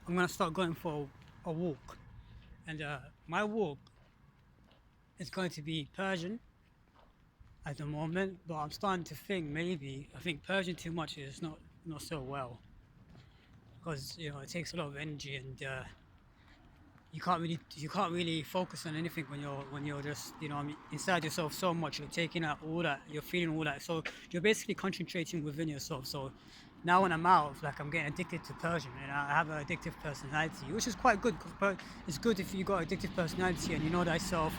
I'm gonna start going for a walk, and my walk is going to be Persian at the moment. But I'm starting to think maybe I think Persian too much is not so well because it takes a lot of energy and you can't really focus on anything when you're just inside yourself so much. You're taking out all that, you're feeling all that, so you're basically concentrating within yourself. So now when I'm out, like, I'm getting addicted to Persian, and I have an addictive personality, which is quite good because it's good if you got addictive personality and you know thyself,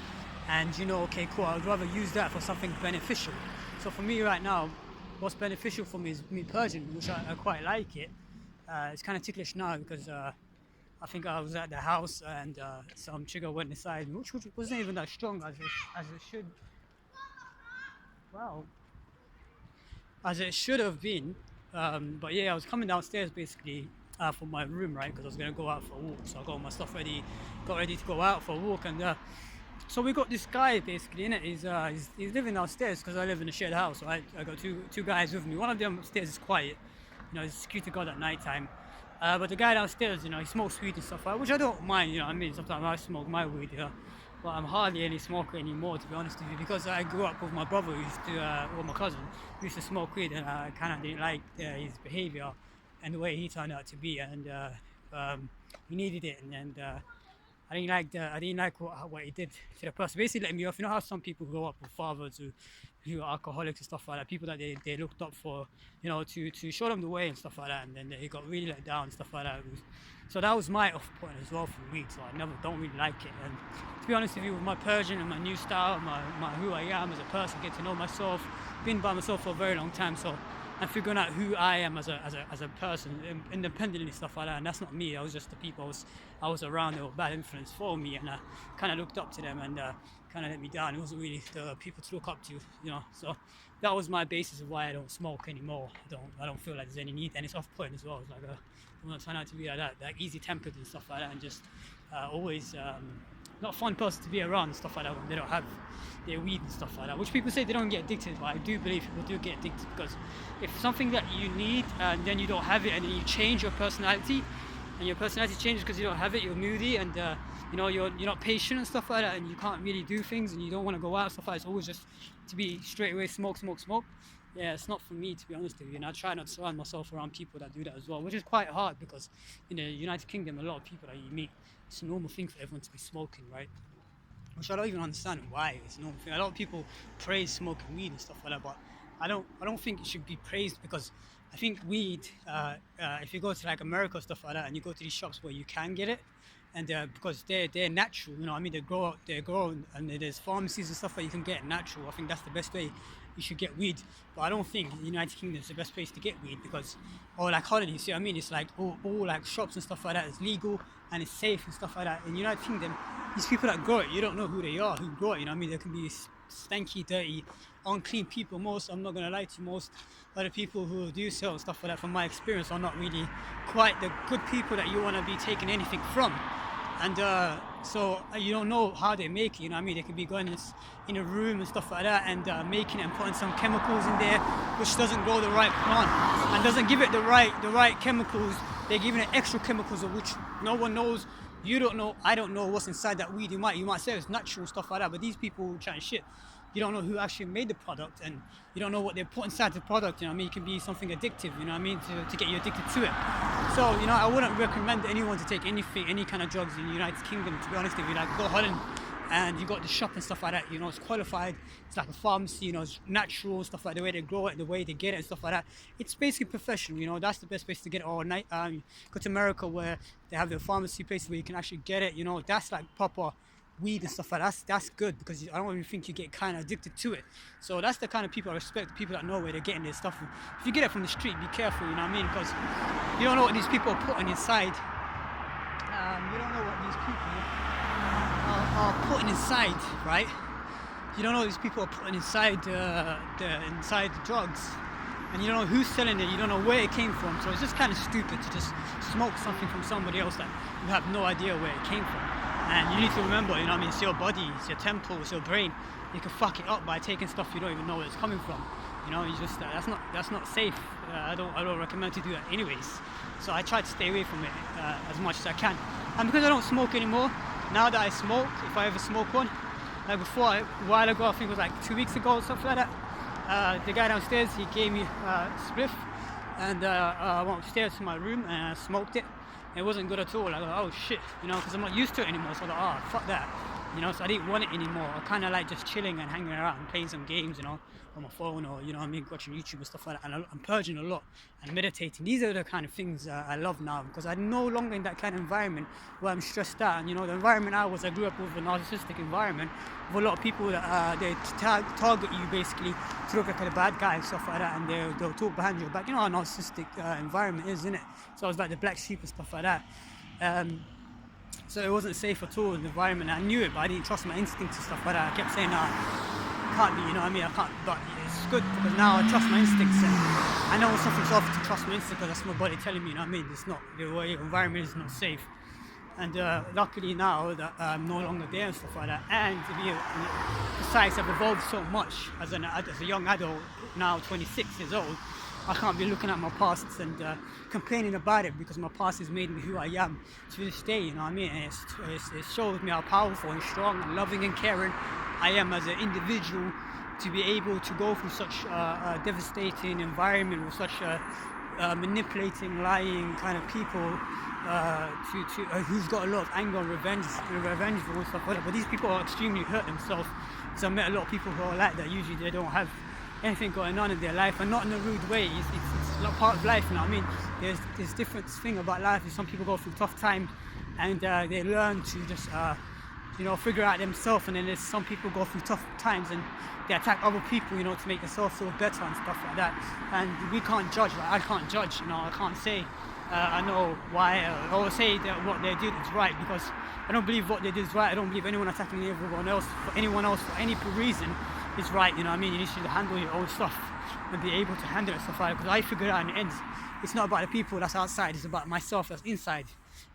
and okay, cool, I'd rather use that for something beneficial. So for me right now, what's beneficial for me is me Persian, which I quite like it. It's kind of ticklish now because I think I was at the house and some chigga went inside, which wasn't even that strong as it should. Wow, as it should have been. But yeah, I was coming downstairs basically from my room, right? Because I was gonna go out for a walk. So I got all my stuff ready, got ready to go out for a walk, and so we got this guy basically in it. He's living downstairs because I live in a shared house. So I got two guys with me. One of them upstairs is quiet, he's a security guard at night time. But the guy downstairs, he smokes weed and stuff like that, which I don't mind, what I mean? Sometimes I smoke my weed, but I'm hardly any smoker anymore, to be honest with you, because I grew up with my brother who used to, or my cousin, who used to smoke weed, and I kind of didn't like his behavior and the way he turned out to be, and he needed it, and I didn't like what he did to the person. Basically, let me off. You know how some people grow up with fathers who are alcoholics and stuff like that. People that they looked up for, to show them the way and stuff like that. And then they got really let down and stuff like that. So that was my off point as well for weed. So I never don't really like it. And to be honest with you, with my Persian and my new style, my who I am as a person, get to know myself, been by myself for a very long time. So and figuring out who I am as a person, independently, stuff like that. And that's not me. I was just the people I was around. They were bad influence for me, and I kind of looked up to them, and kind of let me down. It wasn't really the people to look up to. So that was my basis of why I don't smoke anymore. I don't feel like there's any need, and it's off point as well. It's like I'm not trying out to be like that, like easy tempered and stuff like that, and just always not a fun person to be around and stuff like that when they don't have their weed and stuff like that. Which people say they don't get addicted, but I do believe people do get addicted, because if something that you need and then you don't have it, and then you change your personality, and your personality changes because you don't have it, you're moody, and you're not patient and stuff like that, and you can't really do things, and you don't want to go out and stuff like that. It's always just to be straight away smoke. Yeah, it's not for me, to be honest with you. And I try not to surround myself around people that do that as well, which is quite hard, because in the United Kingdom, a lot of people that you meet, it's a normal thing for everyone to be smoking, right? Which I don't even understand why it's a normal thing. A lot of people praise smoking weed and stuff like that, but I don't think it should be praised, because I think weed, if you go to like America or stuff like that, and you go to these shops where you can get it, and because they're natural, I mean, they grow, and there's pharmacies and stuff that you can get natural. I think that's the best way you should get weed. But I don't think the United Kingdom is the best place to get weed, because, or like Holland, you see what I mean? It's like all like shops and stuff like that is legal and it's safe and stuff like that. In the United Kingdom, these people that grow it, you don't know who they are, who grow it. You know what I mean? There can be stanky, dirty, unclean people. I'm not gonna lie to you, most other people who do sell and stuff like that, from my experience, are not really quite the good people that you want to be taking anything from. And so you don't know how they make it, you know what I mean? They could be going in a room and stuff like that, and making it and putting some chemicals in there which doesn't grow the right plant and doesn't give it the right chemicals. They're giving it extra chemicals of which no one knows. You don't know, I don't know what's inside that weed. You might say it's natural, stuff like that, but these people chatting shit, you don't know who actually made the product, and you don't know what they put inside the product, you know what I mean? It can be something addictive, you know what I mean, to get you addicted to it. So, I wouldn't recommend anyone to take any kind of drugs in the United Kingdom, to be honest with you. Like, go to Holland, and you got the shop and stuff like that, it's qualified, it's like a pharmacy, it's natural, stuff like the way they grow it, the way they get it and stuff like that. It's basically professional, that's the best place to get it. Or night, go to America, where they have the pharmacy places where you can actually get it, that's like proper weed and stuff like that. That's good, because I don't even think you get kind of addicted to it. So that's the kind of people I respect, the people that know where they're getting their stuff from. If you get it from the street, be careful, you know what I mean? Because you don't know what these people are putting inside. You don't know what these people are putting inside, right? You don't know what these people are putting inside inside the drugs, and you don't know who's selling it. You don't know where it came from. So it's just kind of stupid to just smoke something from somebody else that you have no idea where it came from. And you need to remember, it's your body, it's your temple, it's your brain. You can fuck it up by taking stuff you don't even know where it's coming from. You know, you just that's not safe. I don't recommend to do that anyways. So I try to stay away from it as much as I can. And because I don't smoke anymore, now that I smoke, if I ever smoke one, like before, a while ago, I think it was like 2 weeks ago or something like that. The guy downstairs, he gave me a spliff, and I went upstairs to my room and I smoked it. It wasn't good at all. I thought, oh shit, you know, because I'm not used to it anymore. So I thought, oh fuck that, you know. So I didn't want it anymore. I kind of like just chilling and hanging around and playing some games, you know, on my phone, or you know what I mean, watching YouTube and stuff like that. And I'm purging a lot and meditating. These are the kind of things I love now, because I'm no longer in that kind of environment where I'm stressed out. And you know, the environment I grew up with a narcissistic environment with a lot of people that they target you basically to look like a bad guy and stuff like that, and they'll talk behind your back. You know how a narcissistic environment is, isn't it? So I was like the black sheep and stuff like that. So it wasn't safe at all in the environment. I knew it, but I didn't trust my instincts and stuff like that. I kept saying, nah, can't be, you know what I mean, I can't. But it's good because now I trust my instincts, and I know when something's off to trust my instincts, because that's my body telling me, you know what I mean, it's not, the environment is not safe. And luckily now that I'm no longer there and stuff like that, and besides, I've evolved so much as a young adult, now 26 years old. I can't be looking at my past and complaining about it, because my past has made me who I am to this day, you know what I mean? And it shows me how powerful and strong and loving and caring I am as an individual, to be able to go through such a devastating environment with such manipulating, lying kind of people, who's got a lot of anger and revengeful and stuff like that. But these people are extremely hurt themselves. So I met a lot of people who are like that. Usually they don't have anything going on in their life, and not in a rude way. It's not part of life, you know what I mean? There's different thing about life. Some people go through tough times and they learn to just you know, figure out themselves, and then there's some people go through tough times and they attack other people, you know, to make themselves feel better and stuff like that. And we can't judge, like, I can't judge, you know, I can't say I know why, or say that what they did is right, because I don't believe what they did is right. I don't believe anyone attacking anyone else for any reason is right, you know what I mean? You need to handle your own stuff and be able to handle it stuff like that, because I figured out in the end, it's not about the people that's outside, it's about myself that's inside.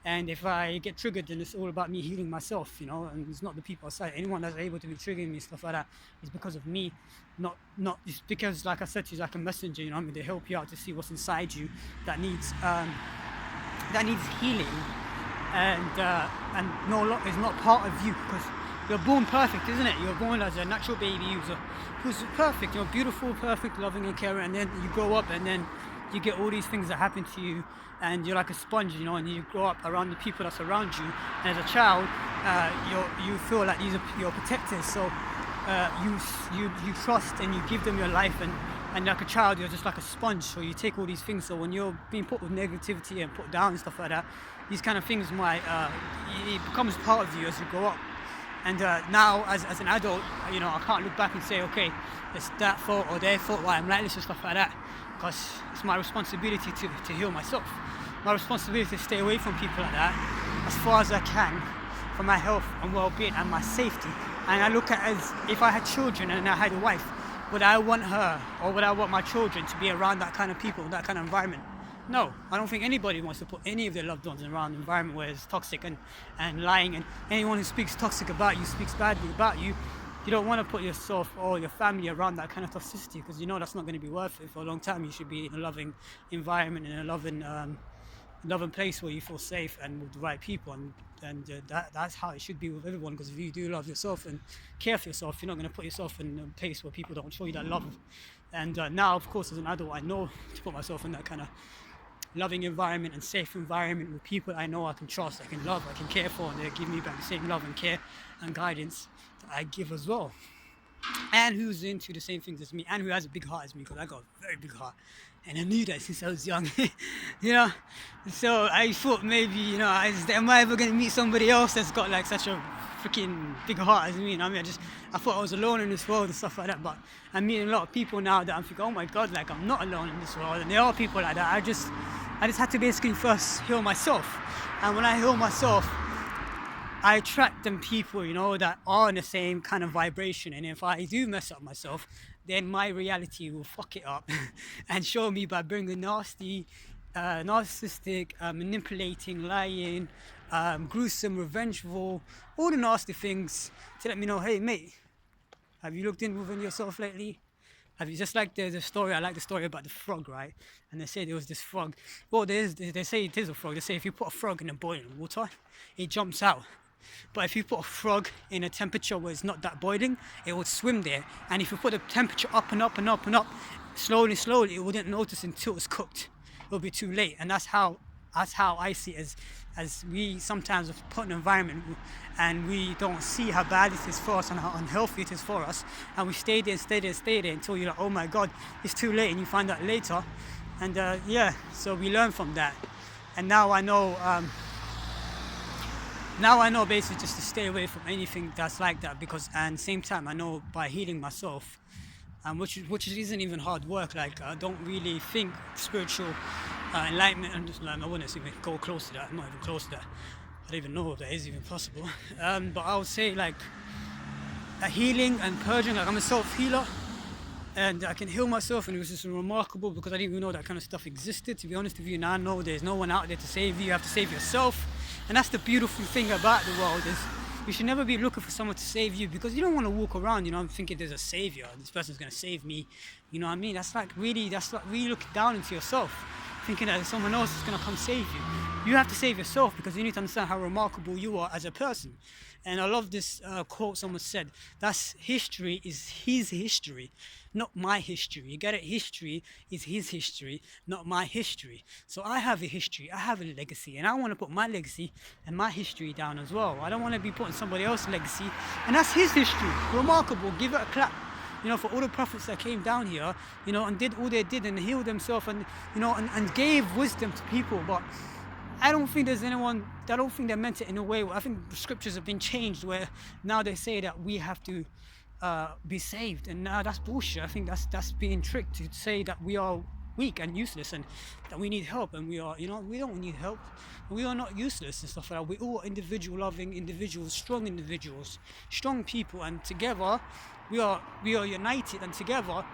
And if I get triggered, then it's all about me healing myself, you know, and it's not the people outside. Anyone that's able to be triggering me, stuff like that, is because of me, not it's because, like I said to you, like a messenger, you know what I mean? They help you out to see what's inside you that needs healing, and no, is not part of you, because you're born perfect, isn't it? You're born as a natural baby who's perfect, you're beautiful, perfect, loving and caring, and then you grow up and then you get all these things that happen to you, and you're like a sponge, you know, and you grow up around the people that surround you, and as a child, you feel like these are your protectors, so you trust and you give them your life, and like a child, you're just like a sponge, so you take all these things. So when you're being put with negativity and put down and stuff like that, these kind of things might, it becomes part of you as you grow up. And now, as an adult, you know, I can't look back and say, okay, it's that fault or their fault why I'm like this and stuff like that, because it's my responsibility to heal myself. My responsibility to stay away from people like that as far as I can, for my health and well-being and my safety. And I look at it as, if I had children and I had a wife, would I want her, or would I want my children to be around that kind of people, that kind of environment? No, I don't think anybody wants to put any of their loved ones around an environment where it's toxic and lying, and anyone who speaks toxic about you, speaks badly about you. You don't want to put yourself or your family around that kind of toxicity, because you know that's not going to be worth it for a long time. You should be in a loving environment, in a loving place where you feel safe and with the right people, and that's how it should be with everyone. Because if you do love yourself and care for yourself, you're not going to put yourself in a place where people don't show you that love. And now, of course, as an adult, I know to put myself in that kind of loving environment and safe environment with people I know I can trust, I can love, I can care for, and they give me back the same love and care and guidance that I give as well. And who's into the same things as me, and who has a big heart as me, because I got a very big heart, and I knew that since I was young. You know, so I thought maybe, you know, am I ever going to meet somebody else that's got like such a freaking big heart as me? You know, I mean, I thought I was alone in this world and stuff like that, but I'm meeting a lot of people now that I'm thinking, oh my god, like I'm not alone in this world, and there are people like that. I just had to basically first heal myself, and when I heal myself, I attract them people, you know, that are in the same kind of vibration. And if I do mess up myself, then my reality will fuck it up and show me by bringing nasty, narcissistic, manipulating, lying, gruesome, revengeful, all the nasty things to let me know, hey mate, have you looked in within yourself lately? Have you just like the story? I like the story about the frog, right? And they say there was this frog. Well, they say it is a frog. They say if you put a frog in a boiling water, it jumps out. But if you put a frog in a temperature where it's not that boiling, it would swim there. And if you put the temperature up and up and up and up, slowly, slowly, it wouldn't notice until it's cooked. It'll be too late. And that's how I see it, as we sometimes put an environment and we don't see how bad it is for us and how unhealthy it is for us, and we stay there and stay there and stay there until you're like, oh my god, it's too late, and you find out later. And so we learn from that. And now I know basically just to stay away from anything that's like that, because and same time I know by healing myself, which isn't even hard work. Like I don't really think spiritual enlightenment and just like I wouldn't even go close to that. I'm not even close to that. I don't even know if that is even possible. But I would say like a healing and purging. Like I'm a self-healer, and I can heal myself, and it was just remarkable because I didn't even know that kind of stuff existed. To be honest with you, now I know there's no one out there to save you. You have to save yourself, and that's the beautiful thing about the world is you should never be looking for someone to save you, because you don't want to walk around, thinking there's a savior. This person's gonna save me. You know what I mean? That's like really looking down into yourself, thinking that someone else is gonna come save you. You have to save yourself because you need to understand how remarkable you are as a person. And I love this quote someone said, that's history is his history, not my history. You get it? History is his history, not my history. So I have a history, I have a legacy, and I want to put my legacy and my history down as well. I don't want to be putting somebody else's legacy, and that's his history. Remarkable. Give it a clap. For all the prophets that came down here, and did all they did and healed themselves and, and gave wisdom to people. But I don't think there's anyone, I don't think they meant it in a way. I think the scriptures have been changed where now they say that we have to be saved. And now that's bullshit. I think that's being tricked to say that we are weak and useless and that we need help. And we are, we don't need help. We are not useless and stuff like that. We're all individual loving individuals, strong people. And together we are united, and together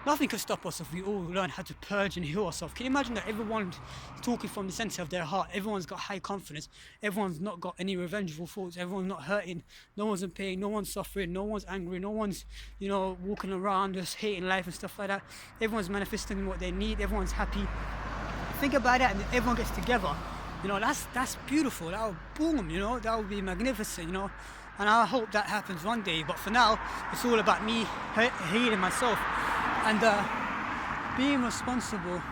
nothing can stop us if we all learn how to purge and heal ourselves. Can you imagine that everyone's talking from the center of their heart? Everyone's got high confidence. Everyone's not got any revengeful thoughts. Everyone's not hurting. No one's in pain. No one's suffering. No one's angry. No one's, walking around just hating life and stuff like that. Everyone's manifesting what they need. Everyone's happy. Think about that, and everyone gets together. That's beautiful. That would boom. That would be magnificent. And I hope that happens one day. But for now, it's all about me healing myself. And being responsible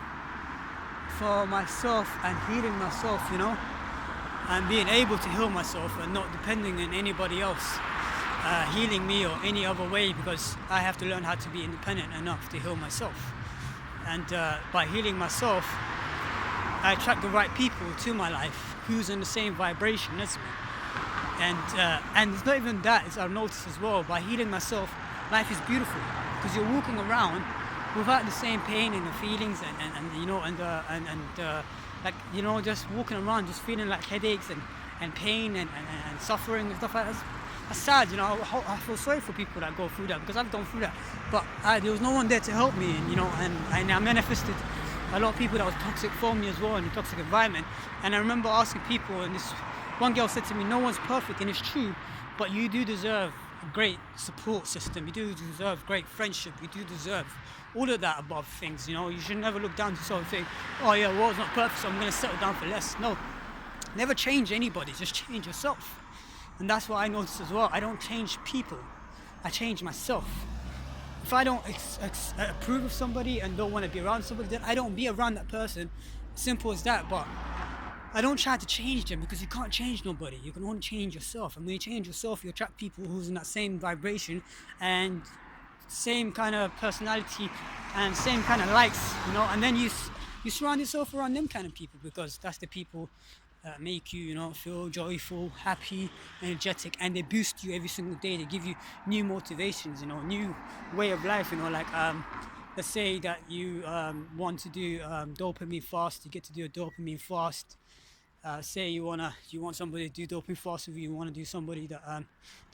for myself and healing myself, and being able to heal myself and not depending on anybody else healing me or any other way, because I have to learn how to be independent enough to heal myself. And by healing myself, I attract the right people to my life who's in the same vibration as me. And it's not even that, it's I've noticed as well, by healing myself, life is beautiful, because you're walking around without the same pain and the feelings and just walking around just feeling like headaches and pain and suffering and stuff like that. That's sad. I feel sorry for people that go through that, because I've gone through that, but there was no one there to help me, and I manifested a lot of people that was toxic for me as well, in a toxic environment. And I remember asking people, and this one girl said to me, no one's perfect, and it's true, but you do deserve a great support system. You do deserve great friendship. You do deserve all of that above things. You should never look down to someone and think, oh yeah, the world's not perfect, so I'm going to settle down for less. No, never change anybody, just change yourself. And that's what I noticed as well. I don't change people, I change myself. If I don't approve of somebody and don't want to be around somebody, then I don't be around that person. Simple as that. But I don't try to change them, because you can't change nobody. You can only change yourself. And when you change yourself, you attract people who's in that same vibration and same kind of personality and same kind of likes, and then you surround yourself around them kind of people, because that's the people that make you, feel joyful, happy, energetic, and they boost you every single day. They give you new motivations, new way of life, let's say that you want to do dopamine fast, you get to do a dopamine fast. Say you want somebody to do dopamine fast with you. You want to do somebody that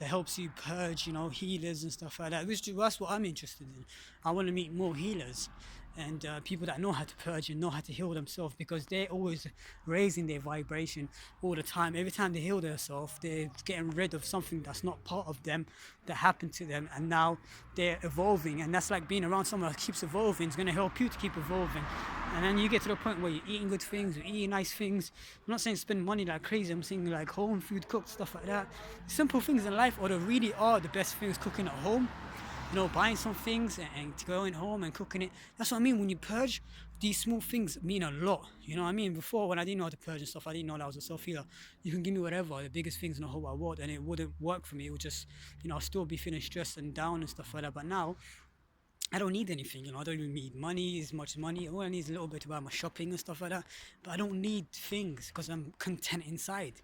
helps you purge, healers and stuff like that. That's what I'm interested in. I want to meet more healers, and people that know how to purge and know how to heal themselves, because they're always raising their vibration all the time. Every time they heal themselves, they're getting rid of something that's not part of them, that happened to them, and now they're evolving. And that's like being around someone that keeps evolving. It's going to help you to keep evolving. And then you get to the point where you're eating good things, you're eating nice things. I'm not saying spend money like crazy, I'm saying like home food cooked, stuff like that. Simple things in life really are the best things. Cooking at home, buying some things and going home and cooking it. That's what I mean. When you purge, these small things mean a lot. You know what I mean? Before, when I didn't know how to purge and stuff, I didn't know that I was a self-healer. You can give me whatever, the biggest things in the whole wide world, and it wouldn't work for me. It would just, I'll still be feeling stressed and down and stuff like that. But now, I don't need anything, I don't even need money, as much money. All I need is a little bit to buy my shopping and stuff like that. But I don't need things because I'm content inside.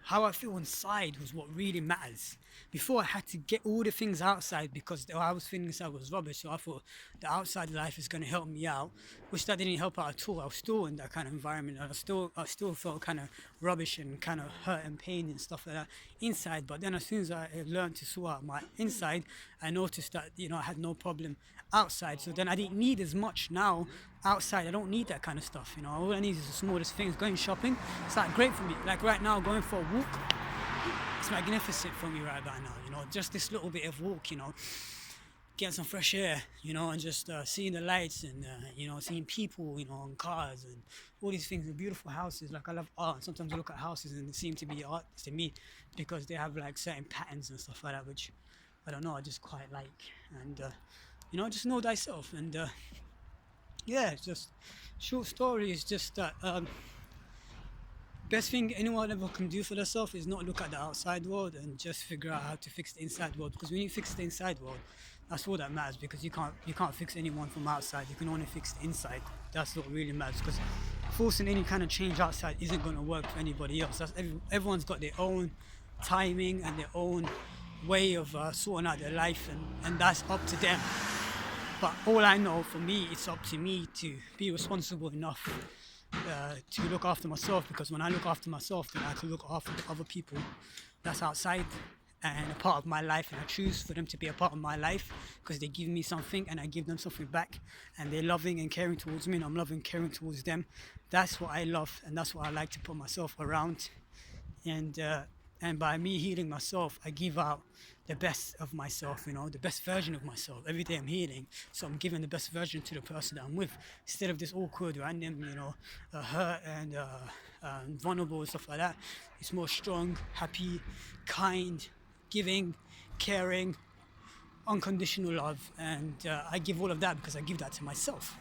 How I feel inside was what really matters. Before, I had to get all the things outside because how I was feeling inside was rubbish. So I thought the outside life is going to help me out, which that didn't help out at all. I was still in that kind of environment. I still felt kind of rubbish and kind of hurt and pain and stuff like that inside. But then as soon as I learned to sort out my inside, I noticed that I had no problem outside. So then I didn't need as much now outside. I don't need that kind of stuff. All I need is the smallest things. Going shopping, it's like great for me. Like right now, going for a walk, it's magnificent for me right about now. Just this little bit of walk, getting some fresh air, and just seeing the lights and seeing people, on cars and all these things, the beautiful houses. Like I love art. Sometimes I look at houses and they seem to be art to me because they have like certain patterns and stuff like that, which I don't know, I just quite like. And just know thyself. And it's just short story is just that best thing anyone ever can do for themselves is not look at the outside world and just figure out how to fix the inside world. Because when you fix the inside world, that's all that matters. Because you can't fix anyone from outside. You can only fix the inside. That's what really matters. Because forcing any kind of change outside isn't going to work for anybody else. Everyone's got their own timing and their own way of sorting out their life, and that's up to them. But all I know, for me, it's up to me to be responsible enough to look after myself, because when I look after myself, then I can look after the other people that's outside and a part of my life, and I choose for them to be a part of my life because they give me something and I give them something back, and they're loving and caring towards me and I'm loving and caring towards them. That's what I love, and that's what I like to put myself around. And by me healing myself, I give out the best of myself, the best version of myself. Every day I'm healing, so I'm giving the best version to the person that I'm with, instead of this awkward, random, hurt and vulnerable and stuff like that. It's more strong, happy, kind, giving, caring, unconditional love, and I give all of that because I give that to myself.